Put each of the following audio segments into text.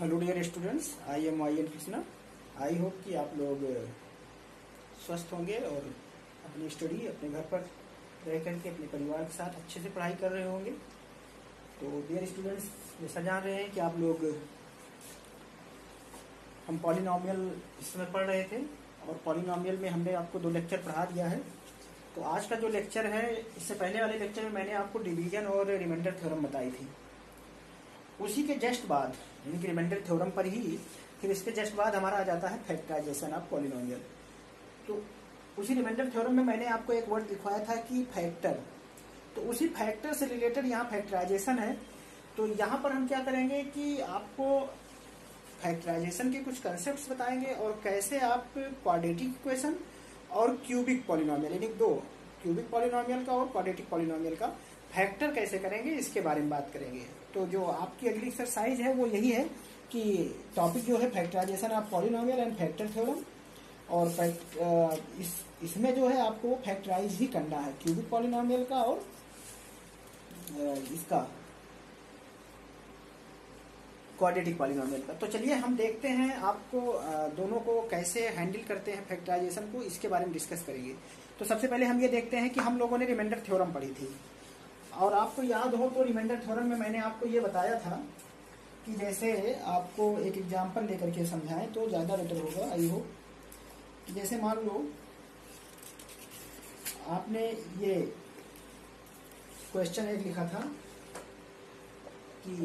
Hello dear students, I am I N Krishna. I hope कि आप लोग स्वस्थ होंगे और अपनी स्टडी अपने घर पर रह करके अपने परिवार के साथ अच्छे से पढ़ाई कर रहे होंगे। तो डियर स्टूडेंट्स, जैसा जान रहे हैं कि आप लोग हम पॉलिनॉमियल इस समय पढ़ रहे थे और पॉलिनॉमियल में हमने आपको 2 लेक्चर पढ़ा दिया है। तो आज का जो लेक्चर है, इससे पहले वाले लेक्चर में मैंने आपको डिवीजन और रिमाइंडर थ्योरम बताई थी। उसी के जस्ट बाद यानी कि रिमाइंडर थ्योरम पर ही फिर इसके जस्ट बाद हमारा आ जाता है फैक्टराइजेशन ऑफ पॉलिनोमियल। तो उसी रिमाइंडर थ्योरम में मैंने आपको एक वर्ड लिखवाया था कि फैक्टर। तो उसी फैक्टर से रिलेटेड यहाँ फैक्टराइजेशन है। तो यहाँ पर हम क्या करेंगे कि आपको फैक्टराइजेशन के कुछ कंसेप्ट बताएंगे और कैसे आप क्वाड्रेटिक इक्वेशन और क्यूबिक पॉलिनोमियल यानी 2 क्यूबिक पॉलिनोमियल का और क्वाड्रेटिक पॉलिनोमियल का फैक्टर कैसे करेंगे इसके बारे में बात करेंगे। तो जो आपकी अगली एक्सरसाइज है वो यही है कि टॉपिक जो है factorisation of polynomial and factor theorem, और इसमें जो है आपको फैक्टराइज ही करना है क्यूबिक पॉलिनोमियल का और इसका क्वाड्रेटिक पॉलिनोमियल का। तो चलिए हम देखते हैं आपको दोनों को कैसे हैंडल करते हैं फैक्टराइजेशन को, इसके बारे में डिस्कस करेंगे। तो सबसे पहले हम ये देखते हैं कि हम लोगों ने रिमाइंडर थ्योरम पढ़ी थी और आपको याद हो तो रिमाइंडर थ्योरम में मैंने आपको ये बताया था कि जैसे आपको एक एग्जांपल लेकर के समझाएं तो ज़्यादा बेटर होगा। आई होप कि जैसे मान लो आपने ये क्वेश्चन एक लिखा था कि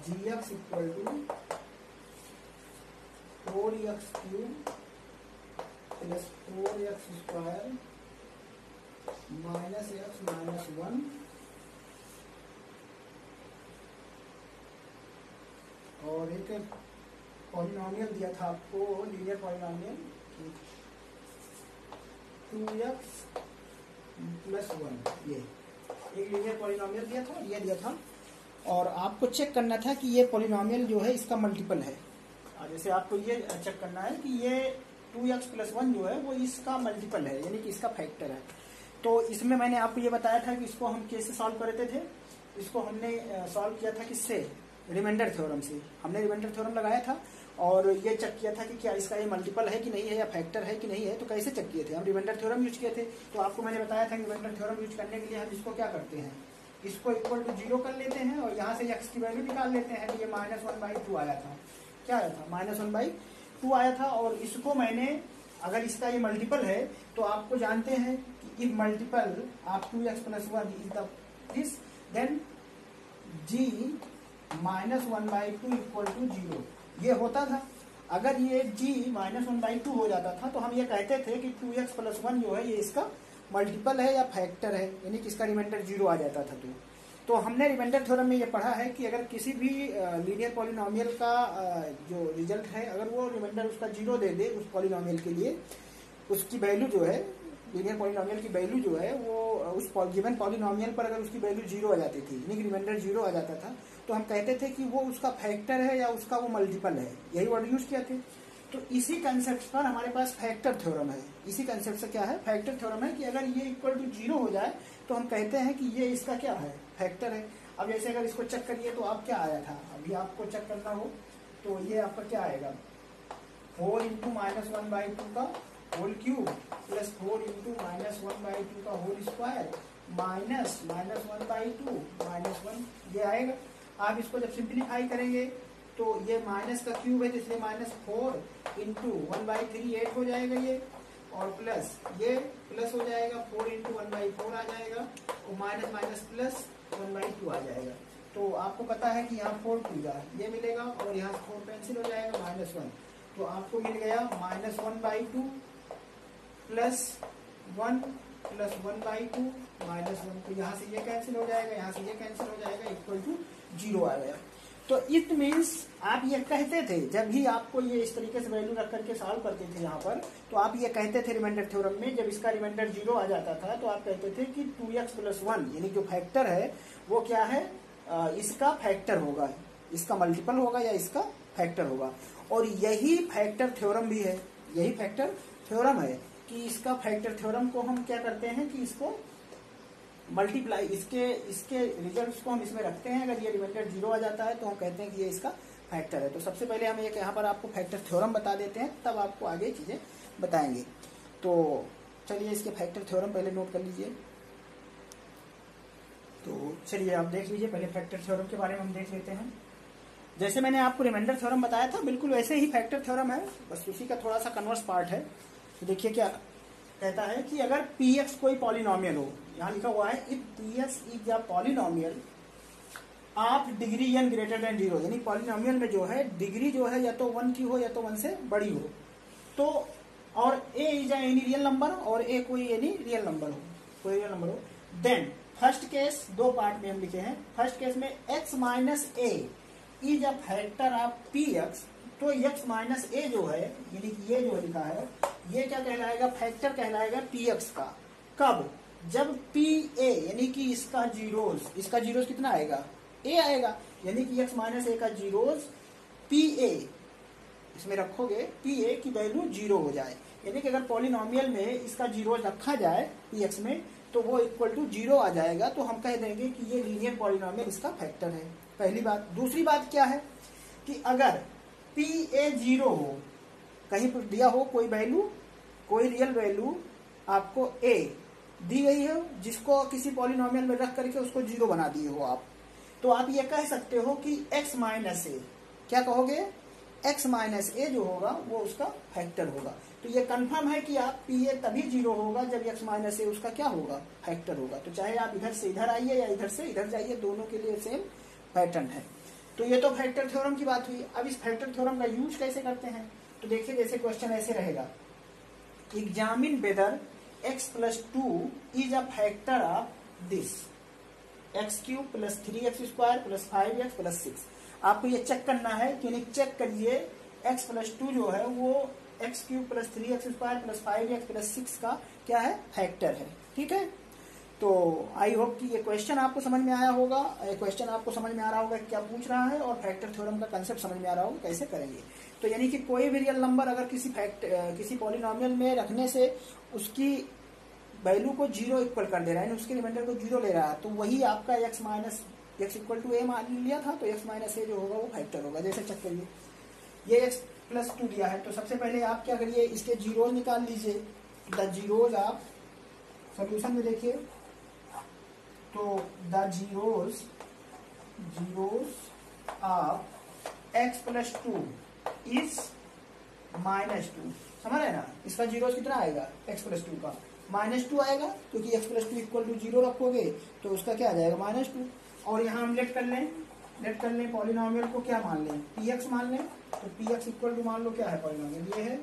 gx equal to 4x³ plus 4x² minus x minus 1 और एक पॉलिनोमियल दिया था आपको, लीनियर पॉलिनोमियल 2x प्लस 1। ये एक लीनियर पॉलिनोमियल दिया था, ये दिया था और आपको चेक करना था कि ये पॉलिनोमियल जो है इसका मल्टीपल है। और जैसे आपको ये चेक करना है कि ये 2x प्लस 1 जो है वो इसका मल्टीपल है यानी कि इसका फैक्टर है। तो इसमें मैंने आपको ये बताया था कि इसको हम कैसे सॉल्व करते थे। इसको हमने सॉल्व किया था किससे? रिमाइंडर थ्योरम से। हमने रिमाइंडर थ्योरम लगाया था और ये चेक किया था कि क्या इसका ये मल्टीपल है कि नहीं है या फैक्टर है कि नहीं है। तो कैसे चेक किए थे? हम रिमाइंडर थ्योरम यूज किए थे। तो आपको मैंने बताया था कि रिमाइंडर थ्योरम यूज करने के लिए हम इसको क्या करते हैं, इसको इक्वल टू 0 कर लेते हैं और यहाँ से x की वैल्यू निकाल लेते हैं। तो ये -1/2 आया था। क्या आया था? -1/2 आया था। और इसको मैंने, अगर इसका ये मल्टीपल है तो आपको जानते हैं कि if multiple of 2x plus 1 is this, then g -1/2 equal to 0 ये होता था। अगर ये g -1/2 हो जाता था तो हम ये कहते थे कि 2x प्लस 1 जो है ये इसका मल्टीपल है या फैक्टर है, यानी कि इसका रिमाइंडर 0 आ जाता था। तो हमने रिमाइंडर थ्योरम में ये पढ़ा है कि अगर किसी भी लीनियर पॉलिनोमियल का जो रिजल्ट है, अगर वो रिमाइंडर उसका 0 दे दे उस पॉलिनोमियल के लिए, उसकी वैल्यू जो है, लीनियर पॉलिनोमियल की वैल्यू जो है वो उस गिवन पॉलिनोमियल पर अगर उसकी वैल्यू 0 आ जाती थी यानी कि रिमाइंडर 0 आ जाता था, तो हम कहते थे कि वो उसका फैक्टर है या उसका वो मल्टीपल है। यही वर्ड यूज किया थे। तो इसी कंसेप्ट पर हमारे पास फैक्टर थ्योरम है। इसी कंसेप्ट से क्या है, फैक्टर थ्योरम है कि अगर ये इक्वल टू 0 हो जाए तो हम कहते हैं कि ये इसका क्या है, फैक्टर है। अब जैसे अगर इसको चेक करिए तो आप क्या आया था, अभी आपको चेक करना हो तो ये आपका क्या आएगा, 4 × -1/2 का होल क्यूब प्लस 4 × -1/2 का होल स्क्वायर माइनस -1/2 -1 ये आएगा। आप इसको जब सिंप्लीफाई करेंगे तो ये माइनस का क्यूब है इसलिए -4 × 1/3 8 हो जाएगा ये, और प्लस ये प्लस हो जाएगा 4 × 1/4 आ जाएगा और माइनस माइनस प्लस 1/2 आ जाएगा। तो आपको पता है कि यहाँ 4 पूरा ये मिलेगा और यहाँ 4 कैंसिल हो जाएगा -1। तो आपको मिल गया -1/2 प्लस 1 प्लस 1/2 -1। तो यहाँ से ये कैंसिल हो जाएगा, यहाँ से ये कैंसिल हो जाएगा, इक्वल टू 0 आ गया। तो इट मीन्स आप ये कहते थे, जब भी आपको ये इस तरीके से वैल्यू रख करके सॉल्व करते थे यहाँ पर, तो आप ये कहते थे रिमाइंडर थ्योरम में, जब इसका रिमाइंडर 0 आ जाता था तो आप कहते थे कि 2x प्लस 1 यानी जो फैक्टर है वो क्या है, इसका फैक्टर होगा, इसका मल्टीपल होगा या इसका फैक्टर होगा। और यही फैक्टर थ्योरम भी है, यही फैक्टर थ्योरम है कि इसका फैक्टर थ्योरम को हम क्या करते हैं कि इसको मल्टीप्लाई, इसके रिजल्ट्स को हम इसमें रखते हैं। अगर ये रिमाइंडर 0 आ जाता है तो हम कहते हैं कि ये इसका फैक्टर है। तो सबसे पहले हम एक यहाँ पर आपको फैक्टर थ्योरम बता देते हैं, तब आपको आगे चीजें बताएंगे। तो चलिए इसके फैक्टर थ्योरम पहले नोट कर लीजिए। तो चलिए आप देख लीजिए, पहले फैक्टर थ्योरम के बारे में हम देख लेते हैं। जैसे मैंने आपको रिमाइंडर थ्योरम बताया था, बिल्कुल वैसे ही फैक्टर थ्योरम है, बस उसी का थोड़ा सा कन्वर्स पार्ट है। तो देखिए क्या कहता है कि अगर px कोई पॉलिनोमियल हो, यहाँ लिखा हुआ है if px is a polynomial of degree n greater than 0, यानी पॉलिनोमियल में जो है डिग्री जो है या तो 1 की हो या तो 1 से बड़ी हो, तो और a is any real number और a कोई एनी रियल नंबर हो, कोई रियल नंबर हो, देन फर्स्ट केस दो पार्ट में हम लिखे हैं। फर्स्ट केस में x minus a is a factor of px, तो x माइनस a जो है, यानी कि ये जो लिखा है, ये क्या कहलाएगा, फैक्टर कहलाएगा px का। कब, जब pa यानी कि इसका जीरोस कितना आएगा, a आएगा, यानी कि x माइनस a का जीरोस pa इसमें रखोगे, pa की वैल्यू 0 हो जाए, यानी कि अगर पॉलिनोमियल में इसका जीरोस रखा जाए px में तो वो इक्वल टू 0 आ जाएगा, तो हम कह देंगे कि ये लीनियर पॉलिनोमियल इसका फैक्टर है। पहली बात। दूसरी बात क्या है कि अगर pa 0 हो, कहीं पर दिया हो कोई वैल्यू, कोई रियल वैल्यू आपको a दी गई है, जिसको किसी पॉलिनोमियल में रख करके उसको 0 बना दिए हो आप, तो आप ये कह सकते हो कि x माइनस a, क्या कहोगे, x माइनस a जो होगा वो उसका फैक्टर होगा। तो ये कंफर्म है कि आप pa तभी 0 होगा जब x माइनस a उसका क्या होगा, फैक्टर होगा। तो चाहे आप इधर से इधर आइए या इधर से इधर जाइए, दोनों के लिए सेम पैटर्न है। तो ये तो फैक्टर थ्योरम की बात हुई। अब इस फैक्टर थ्योरम का यूज कैसे करते हैं, तो देखिए जैसे क्वेश्चन ऐसे रहेगा, examine whether x plus 2 is a factor of this x cube plus 3x square plus 5x plus 6। आपको ये चेक करना है कि चेक करिए x प्लस 2 जो है वो x cube plus 3x square plus 5x plus 6 का क्या है, फैक्टर है। ठीक है, तो आई होप कि ये क्वेश्चन आपको समझ में आया होगा, क्वेश्चन आपको समझ में आ रहा होगा क्या पूछ रहा है, और फैक्टर थ्योरम का कंसेप्ट समझ में आ रहा होगा कैसे करेंगे। तो यानी कि कोई भी रियल नंबर अगर किसी पॉलिनोमियल में रखने से उसकी वैल्यू को 0 इक्वल कर दे रहा है, उसके रिमाइंडर को 0 ले रहा है, तो वही आपका x minus x equal to a मान लिया था, तो x माइनस a जो होगा वो फैक्टर होगा। जैसे चेक करिए, ये x प्लस 2 दिया है, तो सबसे पहले आप क्या करिए, इसके जीरोज निकाल लीजिए। द जीरोज आप सोल्यूशन में देखिए, तो the zeros of x plus 2 is minus 2, समझ रहे ना, इसका जीरोज कितना आएगा, x प्लस 2 का -2 आएगा, क्योंकि x प्लस 2 इक्वल टू 0 रखोगे तो उसका क्या आ जाएगा, -2। और यहाँ हम लेट कर लें पॉलिनोमियल को क्या मान लें, px मान लें, तो px इक्वल टू मान लो क्या है पॉलिनोमियल, ये है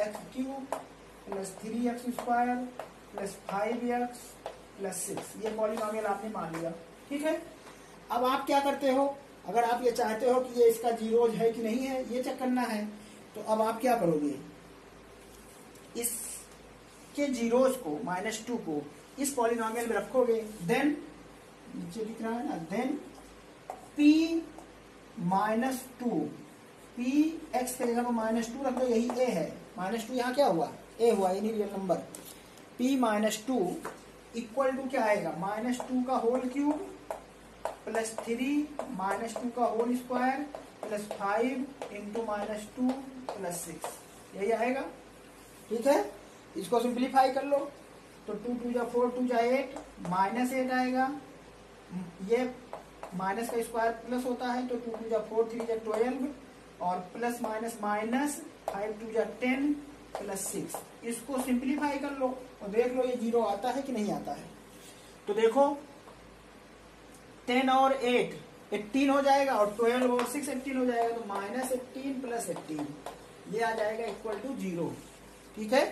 x cube plus 3x square plus 5x plus 6, ये पॉलिनोमियल आपने मान लिया। ठीक है, अब आप क्या करते हो, अगर आप ये चाहते हो कि ये इसका जीरोज है कि नहीं है ये चेक करना है, तो अब आप क्या करोगे, इसके जीरोज को -2 को इस पॉलिनोमियल में रखोगे, देन नीचे लिख रहा है ना, देन p -2, p x के जगह पर -2 रख दो, यही a है, -2 यहाँ क्या हुआ, a हुआ, यानी real number. p -2 equal to क्या आएगा, -2 का होल क्यूब प्लस 3 -2 का whole square plus 5 into -2 plus 6, यही आएगा। ठीक है, इसको सिंप्लीफाई कर लो, तो 2 2 जा 4 2 जा 8 -8 आएगा, ये माइनस का स्क्वायर प्लस होता है, तो 2 2 जा 4 3 जा 12 और प्लस माइनस माइनस 5 2 जा 10 प्लस 6, इसको सिंप्लीफाई कर लो और देख लो ये 0 आता है कि नहीं आता है। तो देखो 10 और 8 18 हो जाएगा, और 12 और 6 18 हो जाएगा, तो -18 प्लस 18 ये आ जाएगा इक्वल टू 0। ठीक है,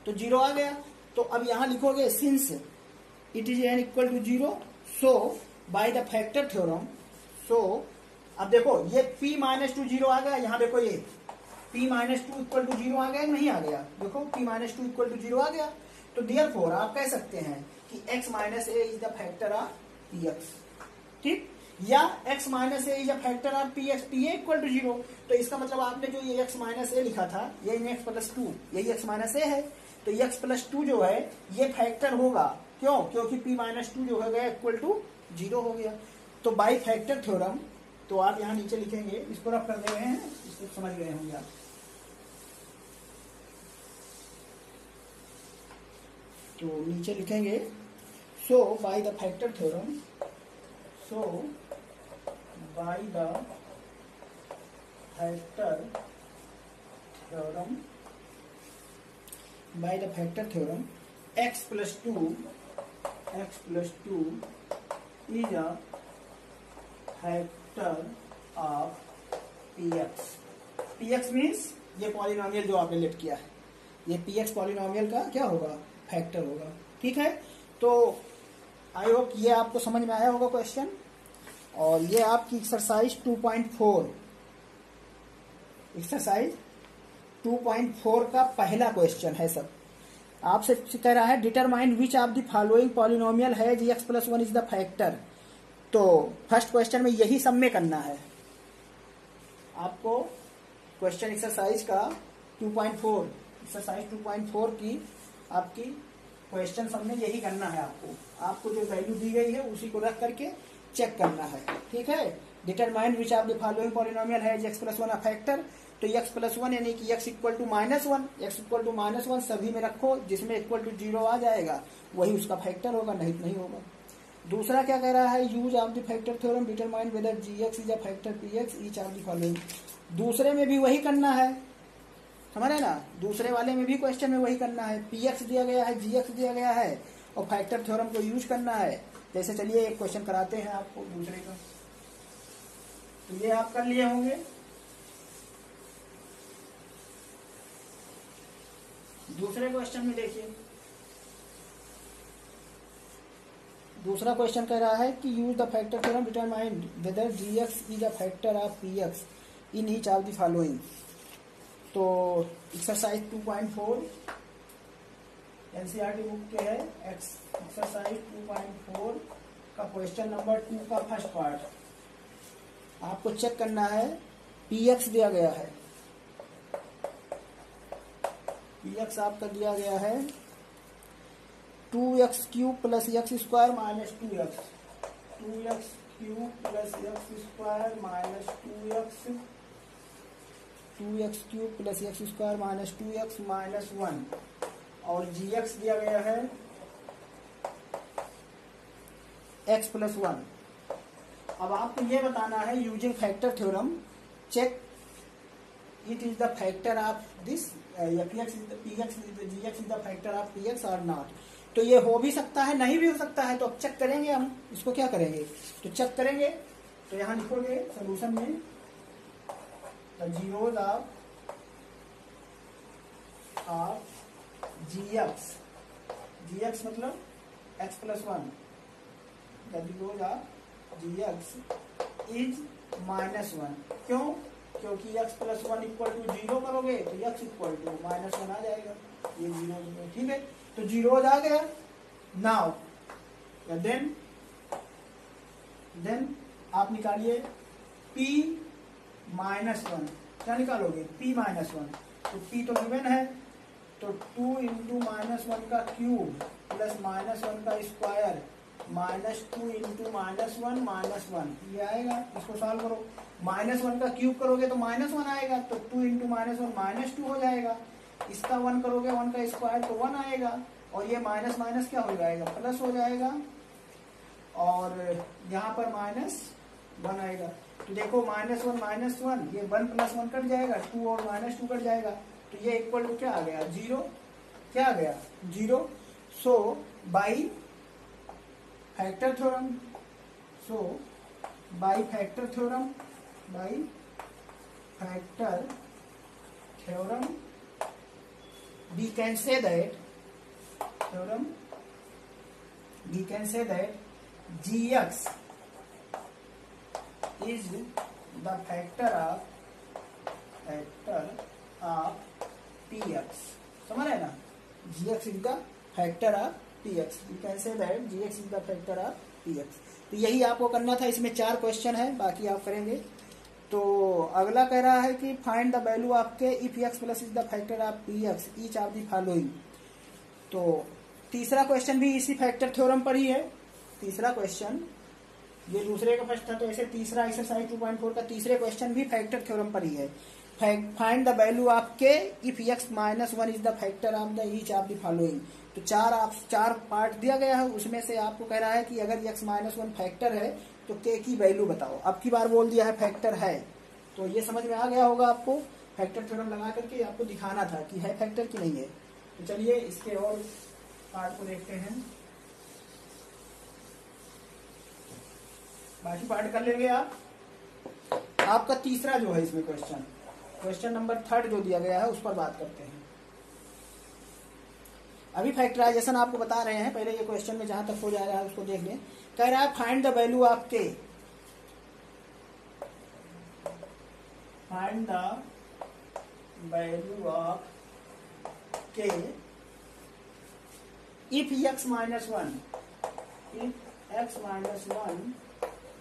तो 0 आ गया, तो अब यहां लिखोगे since it is an equal to 0, so by the factor theorem, so अब देखो ये p -2 0 आ गया, यहाँ देखो ये p -2 इक्वल टू 0 आ गया कि नहीं आ गया, देखो p -2 इक्वल टू 0 आ गया, तो देयरफॉर आप कह सकते हैं कि x minus a is the factor of px। ठीक, या x minus a is the factor of px, pa equal to 0, तो इसका मतलब आपने जो ये x माइनस a लिखा था, ये x प्लस 2, यही x माइनस a है, तो x प्लस 2 जो है ये फैक्टर होगा, क्यों, क्योंकि p -2 जो हो गया इक्वल टू 0 हो गया। तो बाय फैक्टर थ्योरम तो आप यहाँ नीचे लिखेंगे, इसको रफ कर दे रहे हैं, इसको समझ गए होंगे आप। तो नीचे लिखेंगे so by the factor theorem, so by the factor theorem, by the factor theorem x plus 2 is a factor of px। px means ये पॉलिनोमियल जो आपने लेट किया है, ये px पॉलिनोमियल का क्या होगा, फैक्टर होगा। ठीक है, तो आई होप ये आपको समझ में आया होगा क्वेश्चन। और ये आपकी एक्सरसाइज 2.4, एक्सरसाइज 2.4 का पहला क्वेश्चन है सब। आपसे कह रहा है determine which of the following polynomial है g x plus 1 is the factor. तो फर्स्ट क्वेश्चन में यही सब में करना है आपको। क्वेश्चन एक्सरसाइज का 2.4, एक्सरसाइज 2.4 की आपकी क्वेश्चन सब में यही करना है आपको जो वैल्यू दी गई है उसी को रख करके चेक करना है। ठीक है, determine which of the following polynomial है g x plus 1 a factor. तो x प्लस 1 यानी कि x equal to -1, x equal to -1 सभी में रखो, जिसमें इक्वल टू 0 आ जाएगा वही उसका फैक्टर होगा, नहीं होगा। दूसरा क्या कह रहा है, use of the factor theorem determine whether gx is a factor px each of the following. दूसरे में भी वही करना है, समझ रहे ना, दूसरे वाले में भी क्वेश्चन में वही करना है। px दिया गया है, gx दिया गया है और फैक्टर थ्योरम को यूज करना है। जैसे चलिए एक क्वेश्चन कराते हैं आपको दूसरे का, तो ये आप कर लिए होंगे। दूसरे क्वेश्चन में देखिए, दूसरा क्वेश्चन कह रहा है कि use the factor theorem determine whether gx is a factor of px in each of the following. तो एक्सरसाइज 2.4 एनसीईआरटी बुक के है, एक्सरसाइज 2.4 का क्वेश्चन नंबर 2 का फर्स्ट पार्ट आपको चेक करना है। px दिया गया है, px आपका दिया गया है 2x cube plus x square minus 2x, 2x cube plus x square minus 2x, 2x cube plus x square minus 2x minus 1। और gx दिया गया है x प्लस 1। अब आपको ये बताना है using factor theorem check it is the factor of this, px gx is the factor of px और नॉट। तो ये हो भी सकता है, नहीं भी हो सकता है। तो अब चेक करेंगे हम इसको, क्या करेंगे तो चेक करेंगे। तो यहां लिखोगे सोल्यूशन में द जीरोज ऑफ gx मतलब x plus 1, the zeros of gx is -1। क्यों? क्योंकि x प्लस 1 इक्वल टू 0 करोगे तो x इक्वल टू -1 आ जाएगा, ये 0। ठीक है, तो 0 आ गया। नाउ देन आप निकालिए p -1। क्या निकालोगे? p -1। तो p तो गिवन है, तो 2 इंटू -1 का क्यूब प्लस -1 का स्क्वायर माइनस 2 इंटू -1 ये आएगा। इसको सॉल्व करो, -1 का क्यूब करोगे तो -1 आएगा, तो 2 इंटू -1 -2 हो जाएगा। इसका 1 करोगे 1 का स्क्वायर तो 1 आएगा, और ये माइनस माइनस क्या हो जाएगा, प्लस हो जाएगा, और यहाँ पर -1 आएगा। तो देखो -1 ये 1 प्लस 1 कट जाएगा, 2 और -2 कट जाएगा, तो ये इक्वल टू क्या आ गया, 0। क्या आ गया, 0। So by factor theorem, we can say that gx is the factor of px। समझ रहे ना, gx is the factor of px। we can say that gx is the factor of px। तो यही आपको करना था। इसमें 4 क्वेश्चन है, बाकी आप करेंगे। तो अगला कह रहा है कि फाइंड द वैल्यू ऑफ के if x plus is the factor of px each of the following. तो तीसरा क्वेश्चन भी इसी फैक्टर थ्योरम पर ही है। तीसरा क्वेश्चन ये दूसरे का फर्स्ट था, तो ऐसे तीसरा एक्सरसाइज 2.4 का तीसरे क्वेश्चन भी फैक्टर थ्योरम पर ही है। फाइंड द वैल्यू ऑफ के if x minus 1 is the factor of the each of the following. तो चार पार्ट दिया गया है, उसमें से आपको कह रहा है कि अगर x माइनस 1 फैक्टर है तो k की वैल्यू बताओ। अब की बार बोल दिया है फैक्टर है, तो ये समझ में आ गया होगा आपको। फैक्टर थ्योरम लगा करके आपको दिखाना था कि है फैक्टर कि नहीं है। तो चलिए इसके और पार्ट को देखते हैं, बाकी पार्ट कर लेंगे आप। आपका तीसरा जो है इसमें क्वेश्चन नंबर 3 जो दिया गया है उस पर बात करते हैं। अभी फैक्टराइजेशन आपको बता रहे हैं, पहले ये क्वेश्चन में जहां तक हो जा रहा है उसको देख लें। कह रहा है फाइंड द वैल्यू ऑफ के, फाइंड द वैल्यू ऑफ के if x minus 1, if x minus 1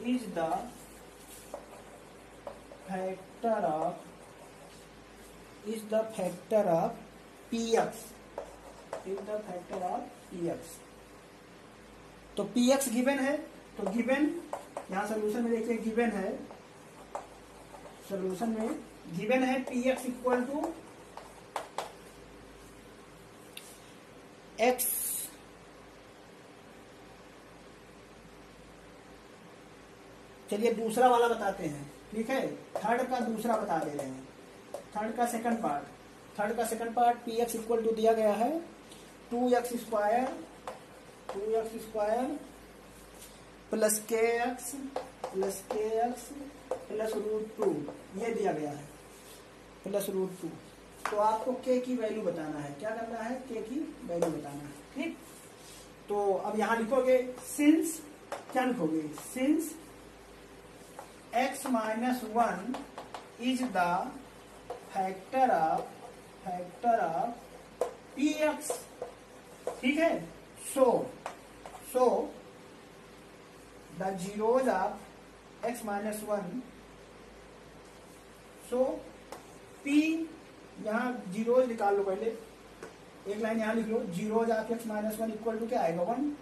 is the factor of px, is the factor of px। तो px गिवन है, तो गिवन यहां सोल्यूशन में देखिए गिवन है, सोल्यूशन में गिवन है px इक्वल टू x, चलिए दूसरा वाला बताते हैं, ठीक है। थर्ड का दूसरा बता दे रहे हैं, थर्ड का second part p x equal to दिया गया है 2x square plus k x plus √2, ये दिया गया है प्लस √2। तो आपको के की वैल्यू बताना है, क्या करना है, के की वैल्यू बताना है, ठीक। तो अब यहां लिखोगे सिंस, क्या लिखोगे, since x minus 1 is the factor of px, ठीक है। So the zeros of x minus 1, so p, यहां जीरोज निकाल लो पहले, एक लाइन यहां लिख लो, zeros of x minus 1 equal to क्या आएगा 1,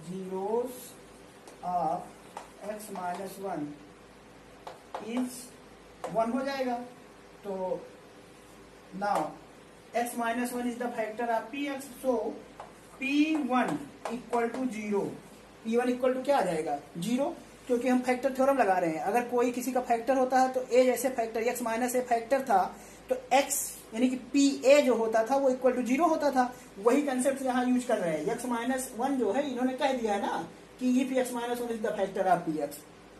zeros of x minus 1 is 1 हो जाएगा। तो now x minus 1 is the factor of px, so p1 equal to 0, p1 equal to क्या आ जाएगा 0, क्योंकि हम फैक्टर थ्योरम लगा रहे हैं। अगर कोई किसी का फैक्टर होता है तो a जैसे factor x minus a factor था, तो x यानी कि pa जो होता था वो इक्वल टू 0 होता था। वही कंसेप्ट यहाँ यूज कर रहे हैं। x माइनस 1 जो है इन्होंने कह दिया है ना कि if x minus 1 is the factor of px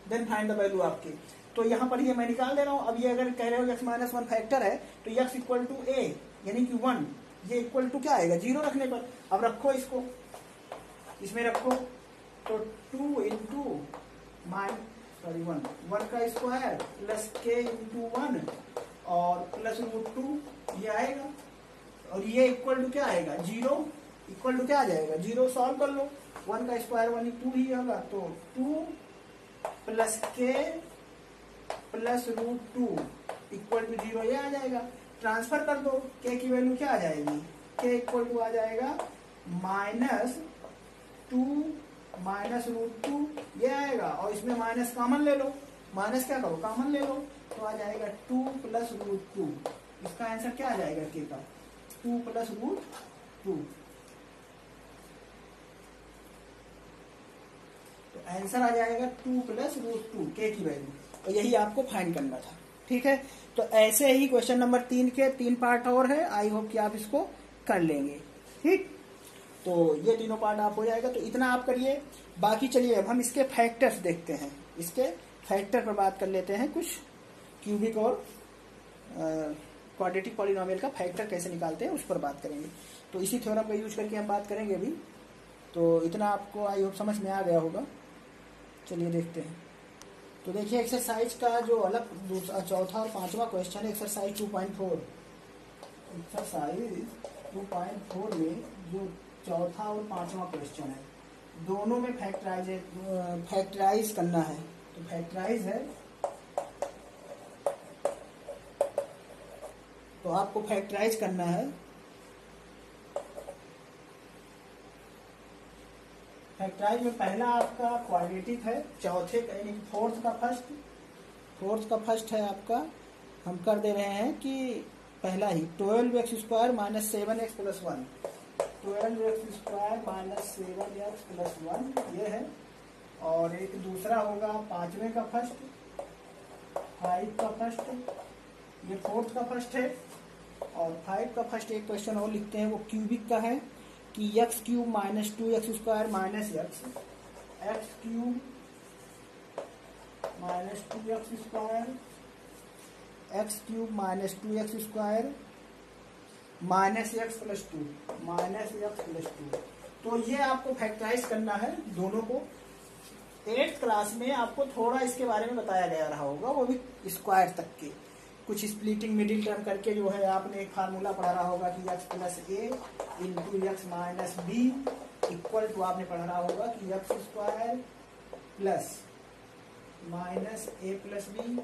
then find the value of k। तो यहाँ पर ये मैं निकाल दे रहा हूँ। अब ये अगर कह रहे हो x माइनस 1 फैक्टर है तो x इक्वल टू a यानी कि 1, ये इक्वल टू क्या आएगा 0 रखने पर। अब रखो इसको, इसमें रखो, तो 2 इंटू 1 का स्क्वायर प्लस k इंटू 1 और प्लस √2 ये आएगा, और ये इक्वल टू क्या आएगा 0, इक्वल टू क्या आ जाएगा 0। सॉल्व कर लो, 1 का स्क्वायर 1 2 ही होगा, तो 2 plus k plus √2 equal to 0 ये आ जाएगा। ट्रांसफर कर दो, k की वैल्यू क्या आ जाएगी, k इक्वल टू आ जाएगा -2 माइनस √2 ये आएगा, और इसमें माइनस कॉमन ले लो, माइनस क्या करो कॉमन ले लो, तो आ जाएगा 2 प्लस √2। इसका आंसर क्या आ जाएगा k का 2 प्लस √2। तो आंसर आ जाएगा 2 प्लस √2 k की वैल्यू, और यही आपको फाइंड करना था, ठीक है। तो ऐसे ही क्वेश्चन नंबर 3 के 3 पार्ट और है, आई होप कि आप इसको कर लेंगे, ठीक। तो ये तीनों पार्ट आप हो जाएगा, तो इतना आप करिए। बाकी चलिए अब हम इसके फैक्टर्स देखते हैं, इसके फैक्टर पर बात कर लेते हैं। कुछ क्यूबिक और क्वाड्रेटिक पॉलिनोमियल का फैक्टर कैसे निकालते हैं उस पर बात करेंगे। तो इसी थ्योरम का यूज करके हम बात करेंगे अभी। तो इतना आपको आई होप समझ में आ गया होगा। चलिए देखते हैं। तो देखिए एक्सरसाइज का जो अलग दूसरा चौथा और पांचवा क्वेश्चन है, एक्सरसाइज 2.4। एक्सरसाइज 2.4 में जो चौथा और पांचवा क्वेश्चन है, दोनों में फैक्टराइज करना है। तो फैक्टराइज है, तो आपको फैक्टराइज करना है। फैक्टराइज में पहला आपका क्वाड्रेटिक है, चौथे का यानी फोर्थ का फर्स्ट है आपका, हम कर दे रहे हैं कि पहला ही 12x² minus 7x plus 1, 12x² minus 7x plus 1 ये है। और एक दूसरा होगा पांचवें का फर्स्ट, 5 का फर्स्ट, ये फोर्थ का फर्स्ट है। और 5 का फर्स्ट एक क्वेश्चन और लिखते हैं, वो क्यूबिक का है कि x³ minus 2x² minus x³ minus 2x² x³ minus 2x² minus x plus 2। तो ये आपको फैक्टराइज करना है दोनों को। 8th क्लास में आपको थोड़ा इसके बारे में बताया गया रहा होगा, वो भी स्क्वायर तक के कुछ स्प्लिटिंग मिडिल टर्म करके जो है आपने एक फार्मूला पढ़ा रहा होगा कि x plus a into x minus b equal to आपने पढ़ा रहा होगा कि x² plus minus a plus b,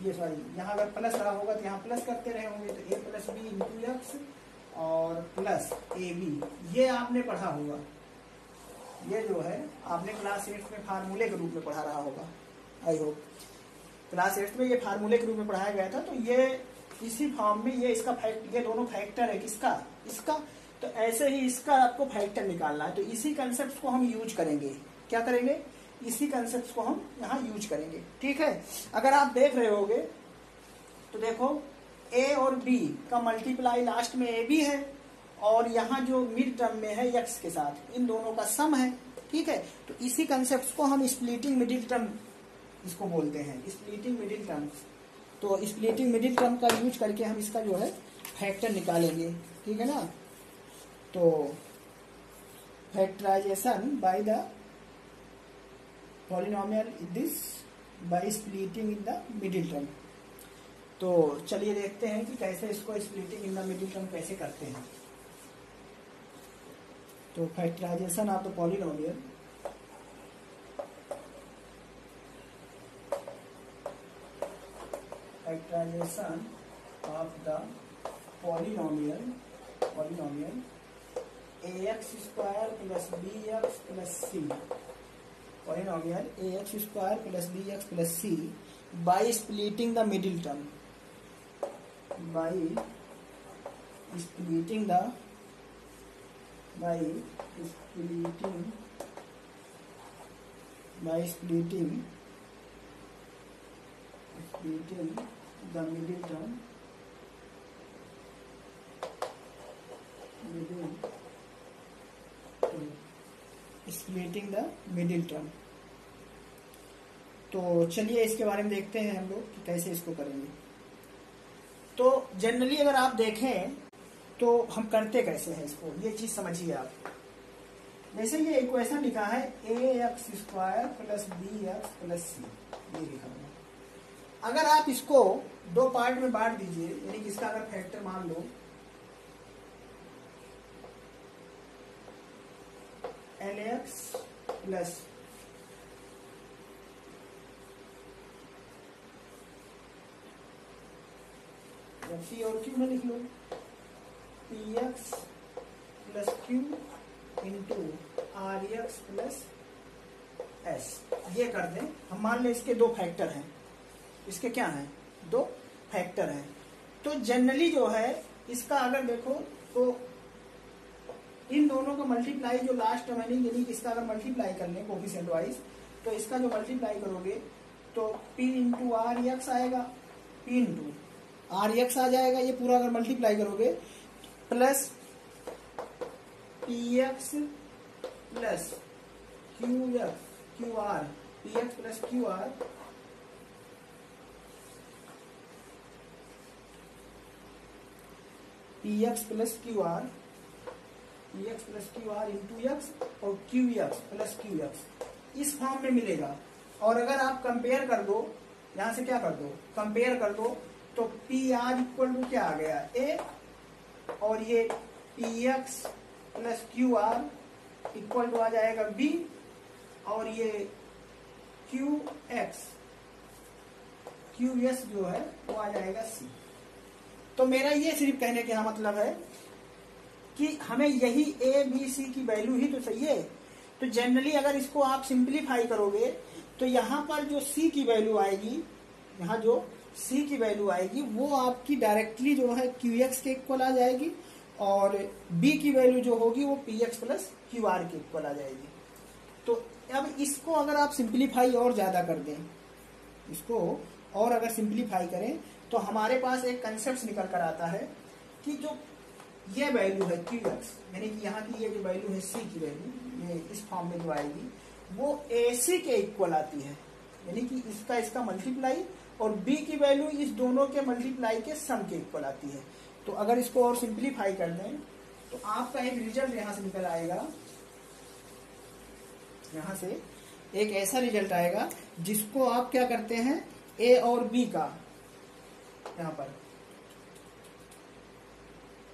ये सॉरी यहाँ अगर प्लस रहा होगा तो यहाँ प्लस करते रहे होंगे, तो ए प्लस बी इंटू एक्स और प्लस ए बी, ये आपने पढ़ा होगा। ये जो है आपने क्लास 8 में फार्मूले के रूप में पढ़ा रहा होगा, आई होप क्लास 8 में ये फार्मूले के रूप में पढ़ाया गया था। तो ये इसी फॉर्म में ये इसका ये दोनों फैक्टर है किसका, इसका। तो ऐसे ही इसका आपको फैक्टर निकालना है, तो इसी कंसेप्ट को हम यूज करेंगे। क्या करेंगे, इसी कंसेप्ट को हम यहाँ यूज करेंगे, ठीक है। अगर आप देख रहे होगे तो देखो a और b का मल्टीप्लाई लास्ट में ab है, और यहाँ जो मिड टर्म में है x के साथ, इन दोनों का सम है, ठीक है। तो इसी कंसेप्ट को हम स्प्लिटिंग मिडिल टर्म इसको बोलते हैं, स्प्लिटिंग मिडिल टर्म। तो स्प्लिटिंग मिडिल टर्म का यूज करके हम इसका जो है फैक्टर निकालेंगे, ठीक है ना। तो factorisation by the polynomial this by splitting in the middle term. तो चलिए देखते हैं कि कैसे इसको splitting in the middle term कैसे करते हैं। तो factorisation of the polynomial, factorisation of the polynomial ax² plus bx plus c, polynomial ax² plus bx plus c by splitting the middle term, by splitting the middle term, splitting the middle term. तो चलिए इसके बारे में देखते हैं हम लोग कि कैसे इसको करेंगे। तो जनरली अगर आप देखें तो हम करते कैसे हैं इसको, ये चीज समझिए आप। जैसे ये इक्वेशन लिखा है ax² plus bx plus c, ये लिखा हुआ। अगर आप इसको दो पार्ट में बांट दीजिए, यानी कि इसका अगर फैक्टर मान लो lx प्लस p और q में लिख लो px plus q into rx plus s, ये कर दें हम। मान लें इसके दो फैक्टर हैं, इसके क्या हैं, दो फैक्टर हैं। तो जनरली जो है इसका अगर देखो तो इन दोनों का मल्टीप्लाई जो लास्ट टर्म है, यानी इसका अगर मल्टीप्लाई कर लें कोफिशिएंट वाइज, तो इसका जो मल्टीप्लाई करोगे तो p इंटू आर एक्स आएगा, p इंटू आर एक्स आ जाएगा, ये पूरा अगर मल्टीप्लाई करोगे, plus p x plus q r, p x plus q r p x plus q r into x और q x plus q x, इस form में मिलेगा। और अगर आप कंपेयर कर दो, यहां से क्या कर दो, कंपेयर कर दो, तो पी आर इक्वल टू क्या आ गया, ए, और ये p x plus q r equal to आ जाएगा बी, और ये क्यू एस जो है वो आ जाएगा सी। तो मेरा ये सिर्फ कहने का मतलब है कि हमें यही ए बी सी की वैल्यू ही तो चाहिए। तो जनरली अगर इसको आप सिंप्लीफाई करोगे तो यहाँ पर जो c की वैल्यू आएगी, यहाँ जो c की वैल्यू आएगी वो आपकी डायरेक्टली जो है qx के इक्वल आ जाएगी, और b की वैल्यू जो होगी वो px प्लस qr के इक्वल आ जाएगी। तो अब इसको अगर आप सिंप्लीफाई और ज्यादा कर दें, इसको और अगर सिंप्लीफाई करें तो हमारे पास एक कंसेप्ट निकल कर आता है कि जो ये वैल्यू है qx, यानी कि यहाँ की ये जो वैल्यू है c की वैल्यू, ये इस फॉर्म में जो आएगी वो ac के इक्वल आती है, यानी कि इसका मल्टीप्लाई और b की वैल्यू इस दोनों के मल्टीप्लाई के सम के इक्वल आती है। तो अगर इसको और सिंप्लीफाई कर दें तो आपका एक रिजल्ट यहाँ से निकल आएगा, यहाँ से एक ऐसा रिजल्ट आएगा जिसको आप क्या करते हैं a और b का यहाँ पर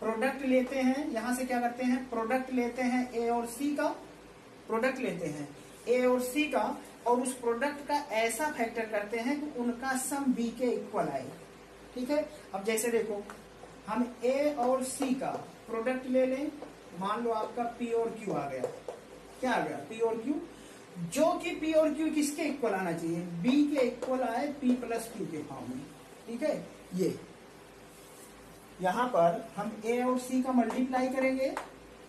प्रोडक्ट लेते हैं, यहां से क्या करते हैं प्रोडक्ट लेते हैं a और c का, प्रोडक्ट लेते हैं a और c का, और उस प्रोडक्ट का ऐसा फैक्टर करते हैं कि उनका सम b के इक्वल आए। ठीक है, अब जैसे देखो हम a और c का प्रोडक्ट ले लें, मान लो आपका p और q आ गया, क्या आ गया p और q, जो कि p और q किसके इक्वल आना चाहिए, b के इक्वल आए p प्लस q के फॉर्म में। ठीक है, ये यहाँ पर हम a और c का मल्टीप्लाई करेंगे,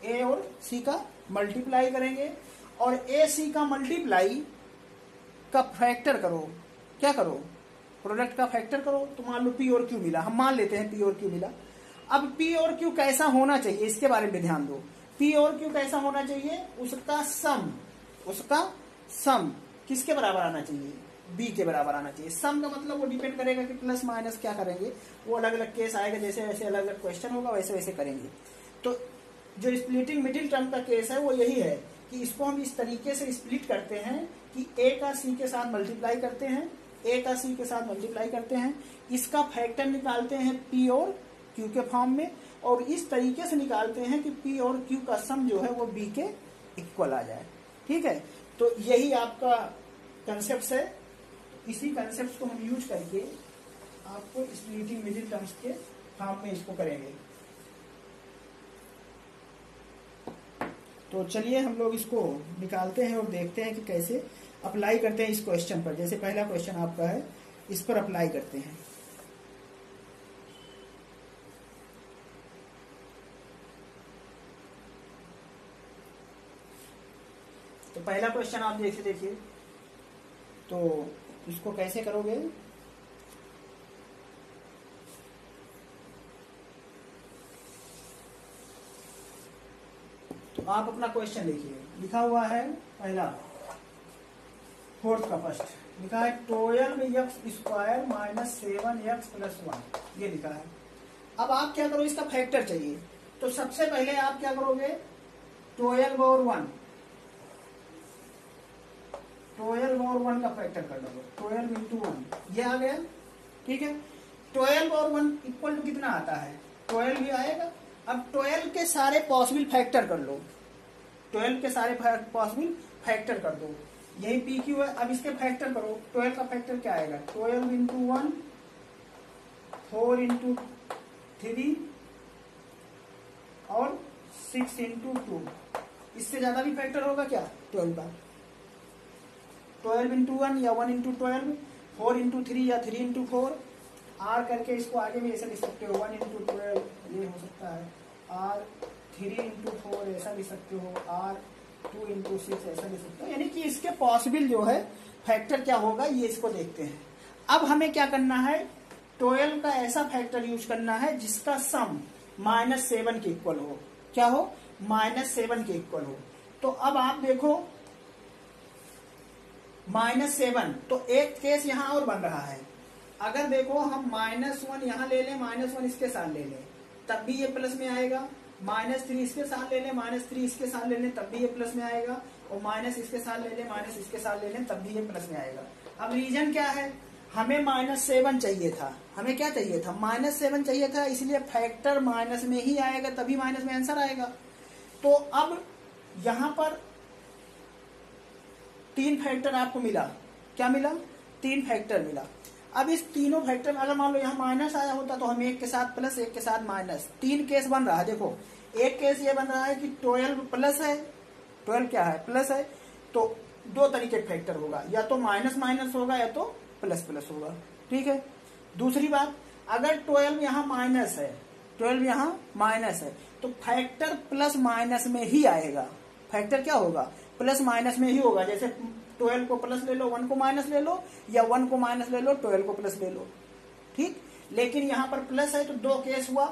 a और c का मल्टीप्लाई करेंगे, और a c का मल्टीप्लाई का फैक्टर करो, क्या करो प्रोडक्ट का फैक्टर करो, तो मान लो p और q मिला, हम मान लेते हैं p और q मिला। अब p और q कैसा होना चाहिए इसके बारे में ध्यान दो, p और q कैसा होना चाहिए, उसका सम किसके बराबर आना चाहिए, b के बराबर आना चाहिए। सम का मतलब वो डिपेंड करेगा कि प्लस माइनस क्या करेंगे, वो अलग अलग केस आएगा, जैसे जैसे अलग अलग क्वेश्चन होगा वैसे वैसे करेंगे। तो जो स्प्लिटिंग मिडिल टर्म का केस है वो यही है कि इसको हम इस तरीके से स्प्लिट करते हैं कि a का c के साथ मल्टीप्लाई करते हैं, a का c के साथ मल्टीप्लाई करते हैं, इसका फैक्टर निकालते हैं p और q के फॉर्म में, और इस तरीके से निकालते हैं कि p और q का सम जो है वो b के इक्वल आ जाए। ठीक है, तो यही आपका कंसेप्ट है, इसी कंसेप्ट को हम यूज करके आपको स्प्लिटिंग मिडिल टर्म्स के फॉर्म में इसको करेंगे। तो चलिए हम लोग इसको निकालते हैं और देखते हैं कि कैसे अप्लाई करते हैं इस क्वेश्चन पर। जैसे पहला क्वेश्चन आपका है, इस पर अप्लाई करते हैं। तो पहला क्वेश्चन आप देखिए, तो इसको कैसे करोगे, तो आप अपना क्वेश्चन देखिए, लिखा हुआ है पहला फोर्थ का फर्स्ट लिखा है 12x² माइनस 7x प्लस 1, ये लिखा है। अब आप क्या करो, इसका फैक्टर चाहिए, तो सबसे पहले आप क्या करोगे 12 और 1 का फैक्टर कर लो, 12 इंटू 1 ये आ गया। ठीक है, 12 और 1 इक्वल टू कितना आता है 12 भी आएगा। अब 12 के सारे पॉसिबल फैक्टर कर लो, 12 के सारे पॉसिबल फैक्टर कर दो, यही पी क्यू है। अब इसके फैक्टर करो, 12 का फैक्टर क्या आएगा 12 इंटू 1, 4 इंटू 3 और 6 इंटू 2, इससे ज्यादा भी फैक्टर होगा क्या 12 का, 12 इंटू 1 या 1 इंटू 12, 4 इंटू 3 या 3 इंटू 4, आर करके इसको आगे भी ऐसा लिख सकते हो 1 इंटू 12 ये हो सकता है, आर 3 इंटू 4 ऐसा लिख सकते हो, आर 2 इंटू 6 ऐसा लिख सकते हो, यानी कि इसके पॉसिबल जो है फैक्टर क्या होगा ये इसको देखते हैं। अब हमें क्या करना है 12 का ऐसा फैक्टर यूज करना है जिसका सम -7 के इक्वल हो, क्या हो -7 के इक्वल हो। तो अब आप देखो -7, तो एक केस यहां और बन रहा है, अगर देखो हम -1 यहां ले लें, -1 इसके साथ ले लें तब भी ये प्लस में आएगा, -3 इसके साथ ले लें, -3 इसके साथ ले लें तब भी ये प्लस में आएगा, और माइनस इसके साथ ले लें, माइनस इसके साथ ले लें तब भी ये प्लस में आएगा। अब रीजन क्या है, हमें -7 चाहिए था, हमें क्या चाहिए था -7 चाहिए था, इसलिए फैक्टर माइनस में ही आएगा तभी माइनस में आंसर आएगा। तो अब यहां पर 3 फैक्टर आपको मिला, क्या मिला 3 फैक्टर मिला। अब इस तीनों फैक्टर में अगर मान लो यहाँ माइनस आया होता तो हम एक के साथ प्लस एक के साथ माइनस, 3 केस बन रहा है। देखो एक केस ये बन रहा है कि 12 प्लस है 12 क्या है, प्लस है। तो दो तरीके फैक्टर होगा, या तो माइनस माइनस होगा या तो प्लस प्लस होगा। ठीक है। दूसरी बात, अगर 12 यहाँ माइनस है, 12 यहाँ माइनस है, तो फैक्टर प्लस माइनस में ही आएगा। फैक्टर क्या होगा, प्लस माइनस में ही होगा। जैसे 12 को प्लस ले लो, 1 को माइनस ले लो, या 1 को माइनस ले लो, 12 को प्लस ले लो। ठीक। लेकिन यहाँ पर प्लस है तो दो केस हुआ,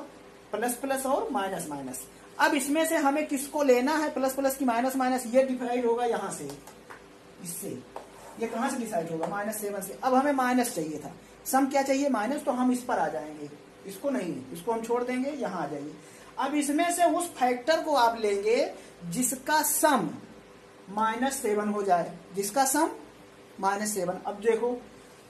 प्लस प्लस और माइनस माइनस। अब इसमें से हमें किसको लेना है, प्लस प्लस की माइनस माइनस, ये डिवाइड होगा यहाँ से, इससे। ये कहां से डिसाइड होगा, -7 से। अब हमें माइनस चाहिए था, सम क्या चाहिए, माइनस, तो हम इस पर आ जाएंगे, इसको नहीं, इसको हम छोड़ देंगे, यहाँ आ जाइए। अब इसमें से उस फैक्टर को आप लेंगे जिसका सम -7 हो जाए, जिसका सम -7। अब देखो,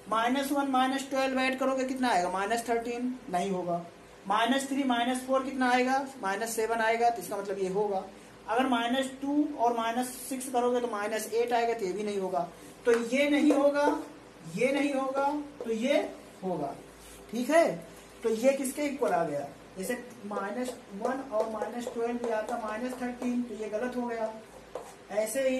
-1 -12 ऐड करोगे कितना आएगा, -13, नहीं होगा। -3 -4 कितना आएगा, -7 आएगा, तो इसका मतलब ये होगा। अगर -2 और -6 करोगे तो -8 आएगा, तो ये भी नहीं होगा। तो ये नहीं होगा, ये नहीं होगा, तो ये होगा। ठीक है। तो ये किसके इक्वल आ गया, जैसे -1 और -12 भी आता -13, तो ये गलत हो गया। ऐसे ही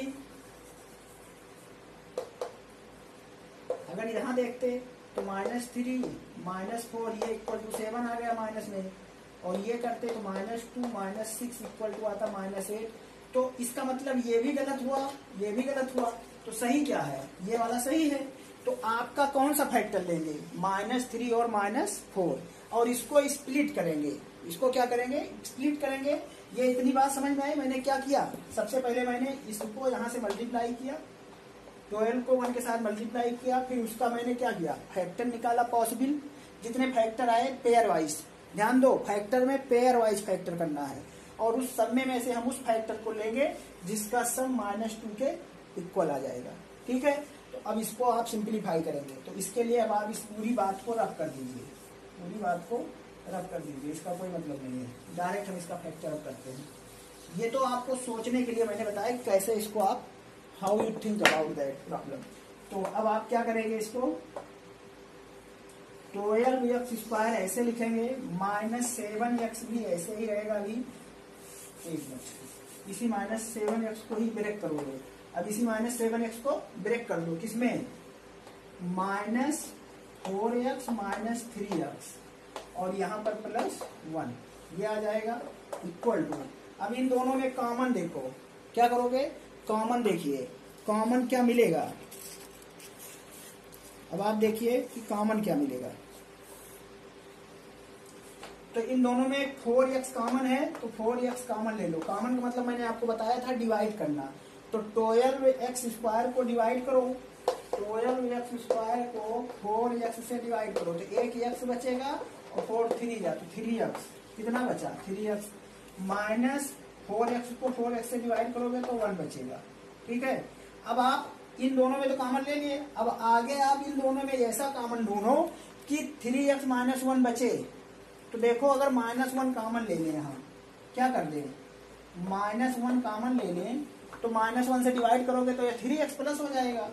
अगर यहां देखते तो -3 -4 ये इक्वल टू 7 आ गया माइनस में, और ये करते तो -2 -6 इक्वल टू आता -8। तो इसका मतलब ये भी गलत हुआ, ये भी गलत हुआ। तो सही क्या है, ये वाला सही है। तो आपका कौन सा फैक्टर लेंगे, -3 और -4, और इसको स्प्लिट करेंगे। इसको क्या करेंगे, स्प्लिट करेंगे। ये इतनी बात समझ में आई। मैंने क्या किया, सबसे पहले मैंने इसको यहाँ से मल्टीप्लाई किया, 12 को 1 के साथ मल्टीप्लाई किया, फिर उसका मैंने क्या किया, फैक्टर निकाला पॉसिबल। जितने फैक्टर आए पेयर वाइज, ध्यान दो, फैक्टर में पेयर वाइज फैक्टर करना है, और उस सब में से हम उस फैक्टर को लेंगे जिसका सम -2 के इक्वल आ जाएगा। ठीक है। तो अब इसको आप सिंप्लीफाई करेंगे, तो इसके लिए अब आप इस पूरी बात को रब कर दीजिए, पूरी बात को रब कर दीजिए, इसका कोई मतलब नहीं है। डायरेक्ट हम इसका फैक्टर रब करते हैं। ये तो आपको सोचने के लिए मैंने बताया कैसे इसको आप, how you think about that problem. तो अब आप क्या करेंगे, इसको 12x² ऐसे लिखेंगे, -7x भी ऐसे ही रहेगा। अभी एक मिनट, इसी -7x को ही ब्रेक करोगे। अब इसी -7x को ब्रेक कर दो, किसमें, -4x -3x, और यहाँ पर +1, ये आ जाएगा इक्वल टू। अब इन दोनों में कॉमन देखो, क्या करोगे, कॉमन देखिए, कॉमन क्या मिलेगा। अब आप देखिए कि कॉमन क्या मिलेगा। तो इन दोनों में 4x कॉमन है, तो 4x कॉमन ले लो। कॉमन का मतलब मैंने आपको बताया था डिवाइड करना। तो 12x² को डिवाइड करो, 12x² को 4x से डिवाइड करो, तो एक x बचेगा, और 4 3 जा, तो 3x कितना बचा, 3x, -4x को 4x से डिवाइड करोगे तो 1 बचेगा। ठीक है। अब आप इन दोनों में तो कॉमन ले लिए, अब आगे आप इन दोनों में ऐसा कॉमन ढूंढो कि 3x -1 बचे। तो देखो, अगर -1 कॉमन ले लें, यहाँ क्या कर दें, -1 कॉमन ले लें, तो -1 से डिवाइड करोगे तो ये 3x प्लस हो जाएगा,